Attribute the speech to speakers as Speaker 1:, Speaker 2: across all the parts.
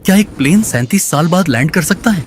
Speaker 1: क्या एक प्लेन 37 साल बाद लैंड कर सकता है?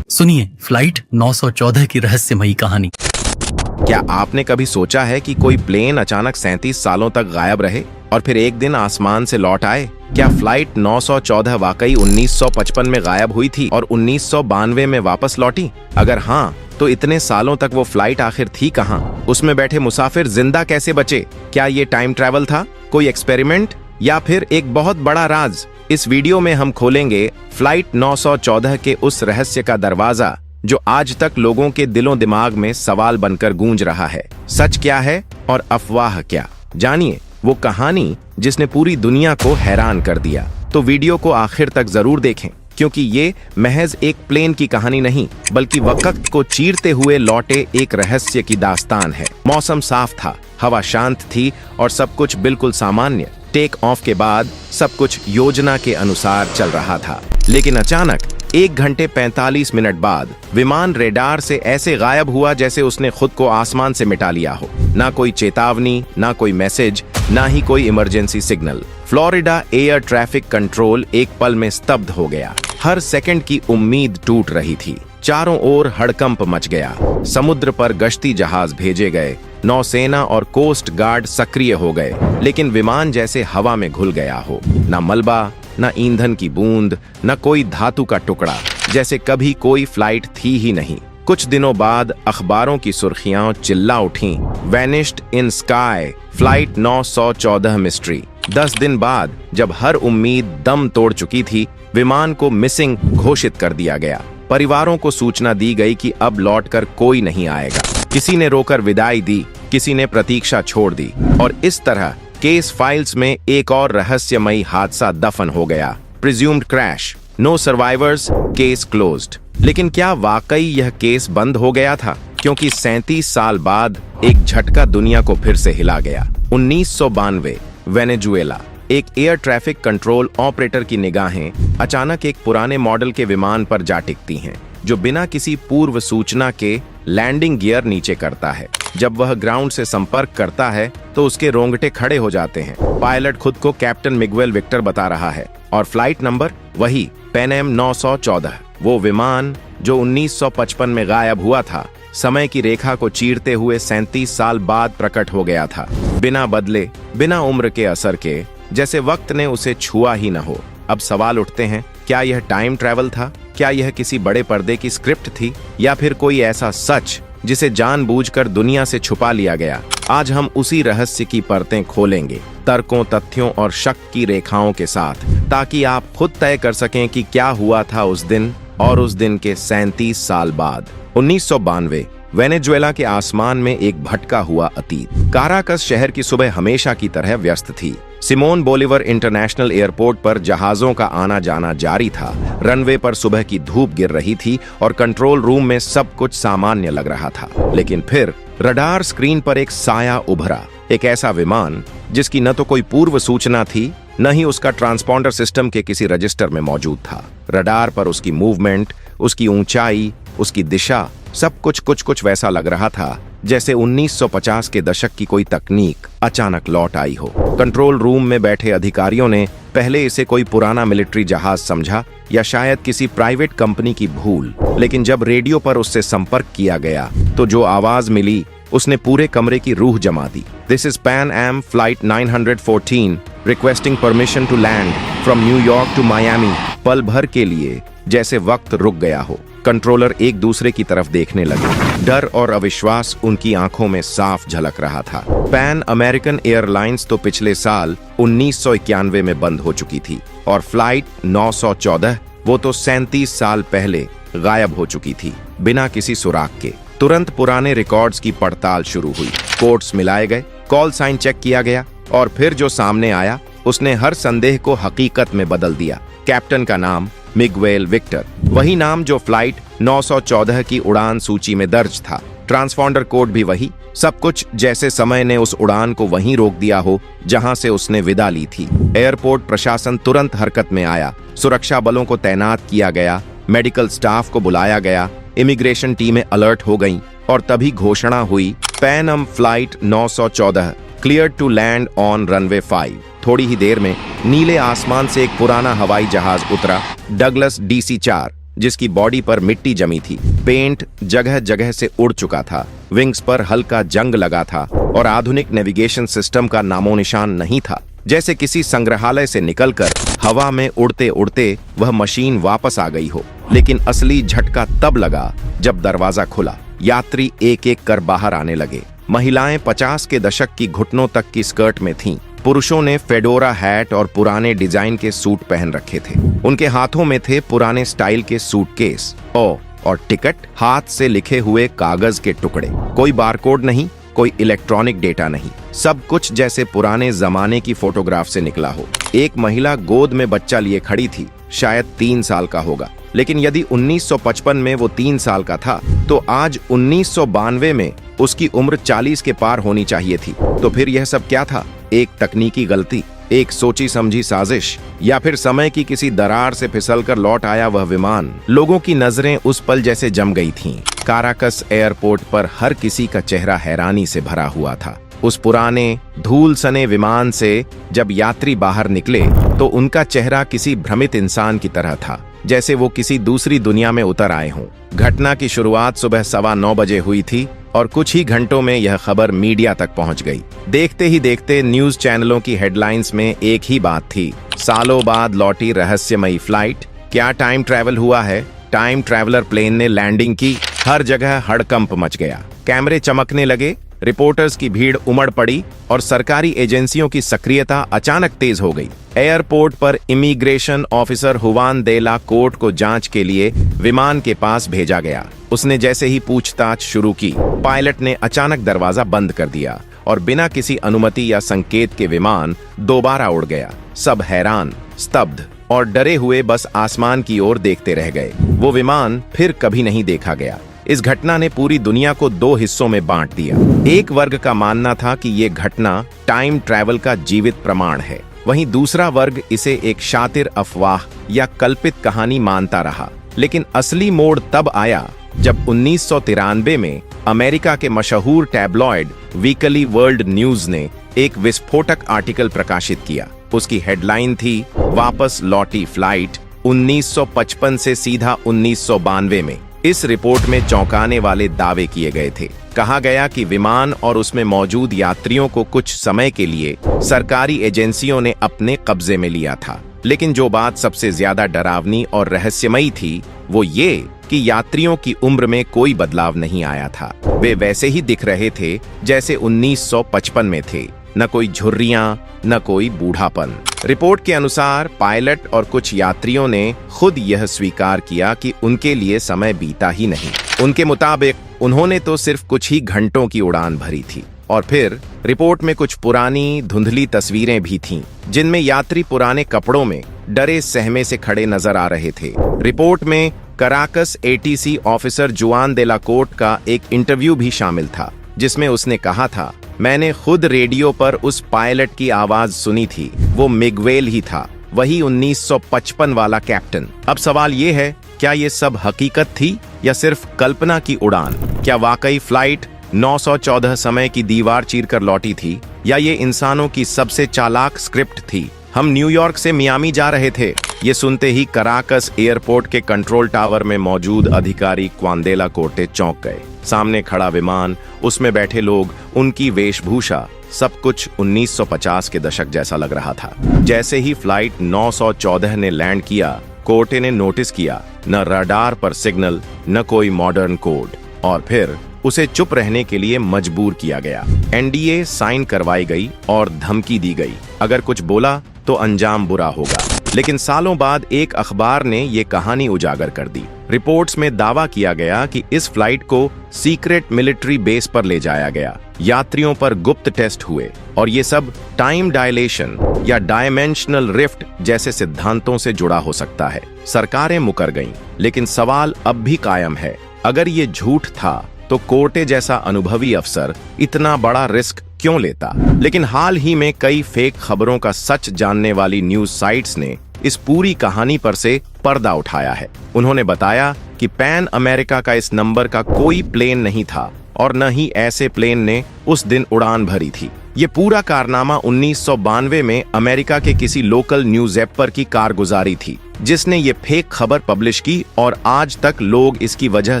Speaker 1: सुनिए फ्लाइट 914 की रहस्यमयी कहानी।
Speaker 2: क्या आपने कभी सोचा है कि कोई प्लेन अचानक 37 सालों तक गायब रहे और फिर एक दिन आसमान से लौट आए? क्या फ्लाइट 914 वाकई 1955 में गायब हुई थी और 1992 में वापस लौटी? अगर हाँ, तो इतने सालों तक वो फ्लाइट आखिर थी कहाँ? उसमें बैठे मुसाफिर जिंदा कैसे बचे? क्या ये टाइम ट्रैवल था, कोई एक्सपेरिमेंट, या फिर एक बहुत बड़ा राज? इस वीडियो में हम खोलेंगे फ्लाइट 914 के उस रहस्य का दरवाजा जो आज तक लोगों के दिलों दिमाग में सवाल बनकर गूंज रहा है। सच क्या है और अफवाह क्या? जानिए वो कहानी जिसने पूरी दुनिया को हैरान कर दिया। तो वीडियो को आखिर तक जरूर देखें, क्योंकि ये महज एक प्लेन की कहानी नहीं, बल्कि वक्त को चीरते हुए लौटे एक रहस्य की दास्तान है। मौसम साफ था, हवा शांत थी और सब कुछ बिल्कुल सामान्य। टेक ऑफ के बाद सब कुछ योजना के अनुसार चल रहा था, लेकिन अचानक 1 घंटे 45 मिनट बाद विमान रेडार से ऐसे गायब हुआ जैसे उसने खुद को आसमान से मिटा लिया हो। ना कोई चेतावनी, ना कोई मैसेज, ना ही कोई emergency signal. Florida air traffic control एक पल में स्तब्ध हो गया। हर सेकंड की उम्मीद टूट रही थी। चारों ओर हड़कंप मच गया। समुद्र पर गश्ती जहाज भेजे गए, नौसेना और कोस्ट गार्ड सक्रिय हो गए, लेकिन विमान जैसे हवा में घुल गया हो। ना मलबा, ना ईंधन की बूंद, न कोई धातु का टुकड़ा, जैसे कभी कोई फ्लाइट थी ही नहीं। कुछ दिनों बाद अखबारों की सुर्खियां चिल्ला उठीं, vanished in sky, flight 914 mystery. 10 दिन बाद जब हर उम्मीद दम तोड़ चुकी थी, विमान को मिसिंग घोषित कर दिया गया। परिवारों को सूचना दी गई कि अब लौटकर कोई नहीं आएगा। किसी ने रोकर विदाई दी, किसी ने प्रतीक्षा छोड़ दी, और इस तरह केस फाइल्स में एक और रहस्यमयी हादसा दफन हो गया। Presumed crash, no survivors, case closed. लेकिन क्या वाकई यह केस बंद हो गया था? क्योंकि 37 साल बाद एक झटका दुनिया को फिर से हिला गया। 1992 वेनेजुएला। एक एयर ट्रैफिक कंट्रोल ऑपरेटर की निगाहें अचानक एक पुराने मॉडल के विमान पर जा टिकती हैं, जो बिना किसी पूर्व सूचना के लैंडिंग गियर नीचे करता है। जब वह ग्राउंड से संपर्क करता है तो उसके रोंगटे खड़े हो जाते हैं। पायलट खुद को कैप्टन मिगुएल विक्टर बता रहा है, और फ्लाइट नंबर वही पैन एम 914। वो विमान जो 1955 में गायब हुआ था, समय की रेखा को चीरते हुए 37 साल बाद प्रकट हो गया था। बिना बदले, बिना उम्र के असर के, जैसे वक्त ने उसे छुआ ही न हो। अब सवाल उठते हैं, क्या यह टाइम ट्रैवल था? क्या यह किसी बड़े पर्दे की स्क्रिप्ट थी, या फिर कोई ऐसा सच जिसे जानबूझकर दुनिया से छुपा लिया गया? आज हम उसी रहस्य की परतें खोलेंगे, तर्कों, तथ्यों और शक की रेखाओं के साथ, ताकि आप खुद तय कर सकें कि क्या हुआ था उस दिन और उस दिन के 37 साल बाद। 1992 वेनेजुएला के आसमान में एक भटका हुआ अतीत। काराकस शहर की सुबह हमेशा की तरह व्यस्त थी। सिमोन बोलिवर इंटरनेशनल एयरपोर्ट पर जहाजों का आना जाना जारी था। रनवे पर सुबह की धूप गिर रही थी और कंट्रोल रूम में सब कुछ सामान्य लग रहा था। लेकिन फिर रडार स्क्रीन पर एक साया उभरा। एक ऐसा विमान जिसकी न तो कोई पूर्व सूचना थी, न ही उसका ट्रांसपॉन्डर सिस्टम के किसी रजिस्टर में मौजूद था। रडार पर उसकी मूवमेंट, उसकी ऊंचाई, उसकी दिशा, सब कुछ वैसा लग रहा था जैसे 1950 के दशक की कोई तकनीक अचानक लौट आई हो। कंट्रोल रूम में बैठे अधिकारियों ने पहले इसे कोई पुराना मिलिट्री जहाज समझा, या शायद किसी प्राइवेट कंपनी की भूल। लेकिन जब रेडियो पर उससे संपर्क किया गया तो जो आवाज मिली उसने पूरे कमरे की रूह जमा दी। This is Pan Am flight 914 requesting permission to land from New York to Miami. पल भर के लिए जैसे वक्त रुक गया हो। कंट्रोलर एक दूसरे की तरफ देखने लगे। डर और अविश्वास उनकी आंखों में साफ झलक रहा था। पैन अमेरिकन एयरलाइंस तो पिछले साल 1991 में बंद हो चुकी थी, और फ्लाइट 914 वो तो 37 साल पहले गायब हो चुकी थी, बिना किसी सुराग के। तुरंत पुराने रिकॉर्ड्स की पड़ताल शुरू हुई। कोड्स मिलाए गए, कॉल साइन चेक किया गया, और फिर जो सामने आया उसने हर संदेह को हकीकत में बदल दिया। कैप्टन का नाम मिगुएल विक्टर, वही नाम जो फ्लाइट 914 की उड़ान सूची में दर्ज था। ट्रांसपॉन्डर कोड भी वही। सब कुछ जैसे समय ने उस उड़ान को वहीं रोक दिया हो जहां से उसने विदा ली थी। एयरपोर्ट प्रशासन तुरंत हरकत में आया। सुरक्षा बलों को तैनात किया गया, मेडिकल स्टाफ को बुलाया गया, इमिग्रेशन टीमें अलर्ट हो गईं, और तभी घोषणा हुई, Pan Am flight 914 clear to land on runway 5। थोड़ी ही देर में नीले आसमान से एक पुराना हवाई जहाज उतरा, डगलस DC-4, जिसकी बॉडी पर मिट्टी जमी थी। पेंट जगह जगह से उड़ चुका था, विंग्स पर हल्का जंग लगा था और आधुनिक नेविगेशन सिस्टम का नामो निशान नहीं था। जैसे किसी संग्रहालय से निकलकर हवा में उड़ते उड़ते वह मशीन वापस आ गई हो। लेकिन असली झटका तब लगा जब दरवाजा खुला। यात्री एक एक कर बाहर आने लगे। महिलाएं 50 के दशक की घुटनों तक की स्कर्ट में थीं। पुरुषों ने फेडोरा हैट और पुराने डिजाइन के सूट पहन रखे थे। उनके हाथों में थे पुराने स्टाइल के सूटकेस और टिकट, हाथ से लिखे हुए कागज के टुकड़े। कोई बारकोड नहीं, कोई इलेक्ट्रॉनिक डेटा नहीं, सब कुछ जैसे पुराने जमाने की फोटोग्राफ से निकला हो। एक महिला गोद में बच्चा लिए खड़ी थी, शायद 3 साल का होगा। लेकिन यदि 1955 में वो 3 साल का था, तो आज 1992 में उसकी उम्र 40 के पार होनी चाहिए थी। तो फिर यह सब क्या था? एक तकनीकी गलती, एक सोची समझी साजिश, या फिर समय की किसी दरार से फिसलकर लौट आया वह विमान? लोगों की नजरें उस पल जैसे जम गई थीं। काराकस एयरपोर्ट पर हर किसी का चेहरा हैरानी से भरा हुआ था। उस पुराने धूल सने विमान से जब यात्री बाहर निकले तो उनका चेहरा किसी भ्रमित इंसान की तरह था, जैसे वो किसी दूसरी दुनिया में उतर आए हों। घटना की शुरुआत सुबह 9:15 बजे हुई थी और कुछ ही घंटों में यह खबर मीडिया तक पहुंच गई। देखते ही देखते न्यूज चैनलों की हेडलाइंस में एक ही बात थी, सालों बाद लौटी रहस्यमयी फ्लाइट। क्या टाइम ट्रैवल हुआ है? टाइम ट्रैवलर प्लेन ने लैंडिंग की। हर जगह हड़कंप मच गया। कैमरे चमकने लगे, रिपोर्टर्स की भीड़ उमड़ पड़ी और सरकारी एजेंसियों की सक्रियता अचानक तेज हो गई। एयरपोर्ट पर इमिग्रेशन ऑफिसर हुवान दे ला कोर्ट को जांच के लिए विमान के पास भेजा गया। उसने जैसे ही पूछताछ शुरू की, पायलट ने अचानक दरवाजा बंद कर दिया और बिना किसी अनुमति या संकेत के विमान दोबारा उड़ गया। सब हैरान, स्तब्ध और डरे हुए बस आसमान की ओर देखते रह गए। वो विमान फिर कभी नहीं देखा गया। इस घटना ने पूरी दुनिया को 2 हिस्सों में बांट दिया। एक वर्ग का मानना था कि ये घटना टाइम ट्रैवल का जीवित प्रमाण है, वहीं दूसरा वर्ग इसे एक शातिर अफवाह या कल्पित कहानी मानता रहा। लेकिन असली मोड़ तब आया जब 1993 में अमेरिका के मशहूर टैबलॉइड वीकली वर्ल्ड न्यूज ने एक विस्फोटक आर्टिकल प्रकाशित किया। उसकी हेडलाइन थी, वापस लौटी फ्लाइट 1955 से सीधा 1992 में। इस रिपोर्ट में चौंकाने वाले दावे किए गए थे। कहा गया कि विमान और उसमें मौजूद यात्रियों को कुछ समय के लिए सरकारी एजेंसियों ने अपने कब्जे में लिया था। लेकिन जो बात सबसे ज्यादा डरावनी और रहस्यमयी थी, वो ये कि यात्रियों की उम्र में कोई बदलाव नहीं आया था। वे वैसे ही दिख रहे थे जैसे 1955 में थे। न कोई झुर्रियां, न कोई बूढ़ापन। रिपोर्ट के अनुसार पायलट और कुछ यात्रियों ने खुद यह स्वीकार किया कि उनके लिए समय बीता ही नहीं। उनके मुताबिक उन्होंने तो सिर्फ कुछ ही घंटों की उड़ान भरी थी। और फिर रिपोर्ट में कुछ पुरानी धुंधली तस्वीरें भी थीं, जिनमें यात्री पुराने कपड़ों में डरे सहमे से खड़े नजर आ रहे थे। रिपोर्ट में कराकस ATC ऑफिसर जुआन दे ला कोर्ट का एक इंटरव्यू भी शामिल था, जिसमें उसने कहा था, मैंने खुद रेडियो पर उस पायलट की आवाज सुनी थी। वो मिगवेल ही था, वही 1955 वाला कैप्टन। अब सवाल ये है, क्या ये सब हकीकत थी या सिर्फ कल्पना की उड़ान? क्या वाकई फ्लाइट 914 समय की दीवार चीरकर लौटी थी, या ये इंसानों की सबसे चालाक स्क्रिप्ट थी? हम न्यूयॉर्क से मियामी जा रहे थे। ये सुनते ही कराकस एयरपोर्ट के कंट्रोल टावर में मौजूद अधिकारी क्वांदेला कोर्टे चौंक गए। सामने खड़ा विमान, उसमें बैठे लोग, उनकी वेशभूषा, सब कुछ 1950 के दशक जैसा लग रहा था। जैसे ही फ्लाइट 914 ने लैंड किया, कोर्टे ने नोटिस किया, न रडार पर सिग्नल, न कोई मॉडर्न कोड। और फिर उसे चुप रहने के लिए मजबूर किया गया। NDA साइन करवाई गई और धमकी दी गई, अगर कुछ बोला तो अंजाम बुरा होगा। लेकिन सालों बाद एक अखबार ने ये कहानी उजागर कर दी। रिपोर्ट्स में दावा किया गया कि इस फ्लाइट को सीक्रेट मिलिट्री बेस पर ले जाया गया। यात्रियों पर गुप्त टेस्ट हुए और ये सब टाइम डायलेशन या डायमेंशनल रिफ्ट जैसे सिद्धांतों से जुड़ा हो सकता है। सरकारें मुकर गईं, लेकिन सवाल अब भी कायम है, अगर ये झूठ था तो कोर्टे जैसा अनुभवी अफसर इतना बड़ा रिस्क क्यों लेता? लेकिन हाल ही में कई फेक खबरों का सच जानने वाली न्यूज साइट्स ने इस पूरी कहानी पर से पर्दा उठाया है। उन्होंने बताया कि पैन अमेरिका का इस नंबर का कोई प्लेन नहीं था और न ही ऐसे प्लेन ने उस दिन उड़ान भरी थी। ये पूरा कारनामा 1992 में अमेरिका के किसी लोकल न्यूज एपर की कारगुजारी थी, जिसने ये फेक खबर पब्लिश की और आज तक लोग इसकी वजह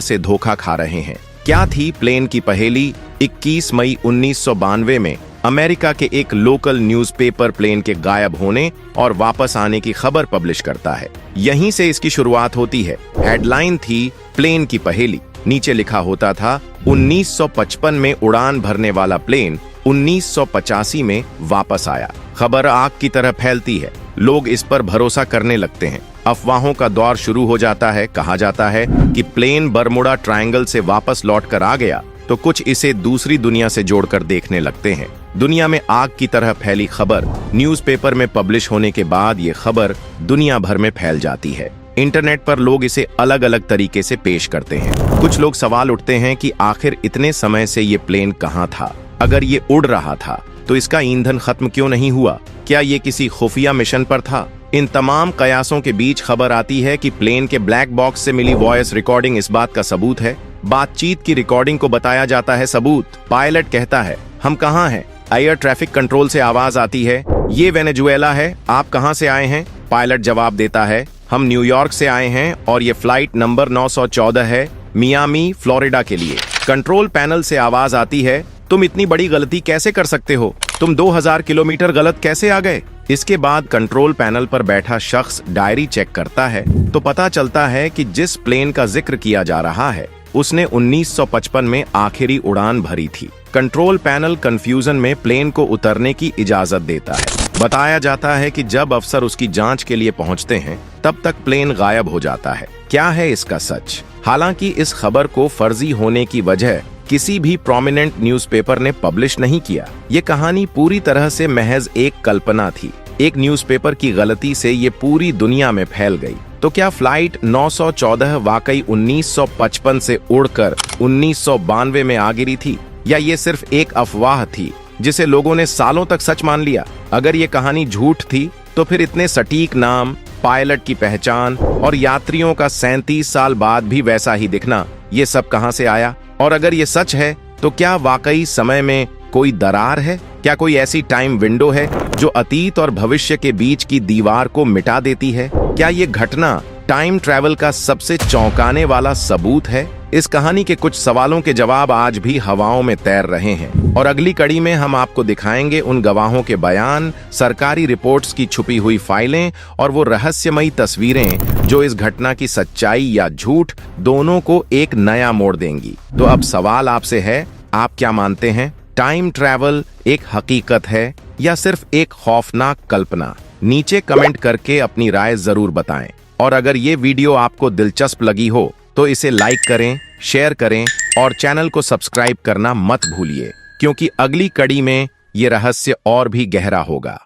Speaker 2: से धोखा खा रहे हैं। क्या थी प्लेन की पहेली? 21 मई 1992 में अमेरिका के एक लोकल न्यूज़पेपर प्लेन के गायब होने और वापस आने की खबर पब्लिश करता है। यहीं से इसकी शुरुआत होती है। हेडलाइन थी प्लेन की पहेली। नीचे लिखा होता था 1955 में उड़ान भरने वाला प्लेन 1985 में वापस आया। खबर आग की तरह फैलती है, लोग इस पर भरोसा करने लगते हैं। अफवाहों का दौर शुरू हो जाता है। कहा जाता है कि प्लेन बरमुडा ट्रायंगल से वापस लौटकर आ गया, तो कुछ इसे दूसरी दुनिया से जोड़कर देखने लगते हैं। दुनिया में आग की तरह फैली खबर न्यूज़पेपर में पब्लिश होने के बाद ये खबर दुनिया भर में फैल जाती है। इंटरनेट पर लोग इसे अलग अलग तरीके से पेश करते हैं। कुछ लोग सवाल उठते हैं कि आखिर इतने समय से ये प्लेन कहाँ था? अगर ये उड़ रहा था तो इसका ईंधन खत्म क्यों नहीं हुआ? क्या ये किसी खुफिया मिशन पर था? इन तमाम कयासों के बीच खबर आती है कि प्लेन के ब्लैक बॉक्स से मिली वॉइस रिकॉर्डिंग इस बात का सबूत है। बातचीत की रिकॉर्डिंग को बताया जाता है सबूत। पायलट कहता है, हम कहाँ हैं? एयर ट्रैफिक कंट्रोल से आवाज आती है, ये वेनेजुएला है, आप कहाँ से आए हैं? पायलट जवाब देता है, हम न्यूयॉर्क से आए हैं और ये फ्लाइट नंबर 914 है, मियामी फ्लोरिडा के लिए। कंट्रोल पैनल से आवाज आती है, तुम इतनी बड़ी गलती कैसे कर सकते हो? तुम 2000 किलोमीटर गलत कैसे आ गए? इसके बाद कंट्रोल पैनल पर बैठा शख्स डायरी चेक करता है तो पता चलता है कि जिस प्लेन का जिक्र किया जा रहा है उसने 1955 में आखिरी उड़ान भरी थी। कंट्रोल पैनल कंफ्यूजन में प्लेन को उतरने की इजाजत देता है। बताया जाता है कि जब अफसर उसकी जांच के लिए पहुंचते हैं तब तक प्लेन गायब हो जाता है। क्या है इसका सच? हालांकि इस खबर को फर्जी होने की वजह किसी भी प्रोमिनेंट न्यूज़पेपर ने पब्लिश नहीं किया। ये कहानी पूरी तरह से महज एक कल्पना थी। एक न्यूज़पेपर की गलती से ये पूरी दुनिया में फैल गई। तो क्या फ्लाइट 914 वाकई 1955 से उड़कर 1992 में आ गिरी थी, या ये सिर्फ एक अफवाह थी जिसे लोगों ने सालों तक सच मान लिया? अगर ये कहानी झूठ थी तो फिर इतने सटीक नाम, पायलट की पहचान और यात्रियों का 37 साल बाद भी वैसा ही दिखना, ये सब कहां से आया? और अगर ये सच है तो क्या वाकई समय में कोई दरार है? क्या कोई ऐसी टाइम विंडो है जो अतीत और भविष्य के बीच की दीवार को मिटा देती है? क्या ये घटना टाइम ट्रैवल का सबसे चौंकाने वाला सबूत है? इस कहानी के कुछ सवालों के जवाब आज भी हवाओं में तैर रहे हैं और अगली कड़ी में हम आपको दिखाएंगे उन गवाहों के बयान, सरकारी रिपोर्ट्स की छुपी हुई फाइलें और वो रहस्यमयी तस्वीरें जो इस घटना की सच्चाई या झूठ दोनों को एक नया मोड़ देंगी। तो अब सवाल आपसे है, आप क्या मानते हैं? टाइम ट्रैवल एक हकीकत है या सिर्फ एक खौफनाक कल्पना? नीचे कमेंट करके अपनी राय जरूर बताएं। और अगर ये वीडियो आपको दिलचस्प लगी हो तो इसे लाइक करें, शेयर करें और चैनल को सब्सक्राइब करना मत भूलिए, क्योंकि अगली कड़ी में ये रहस्य और भी गहरा होगा।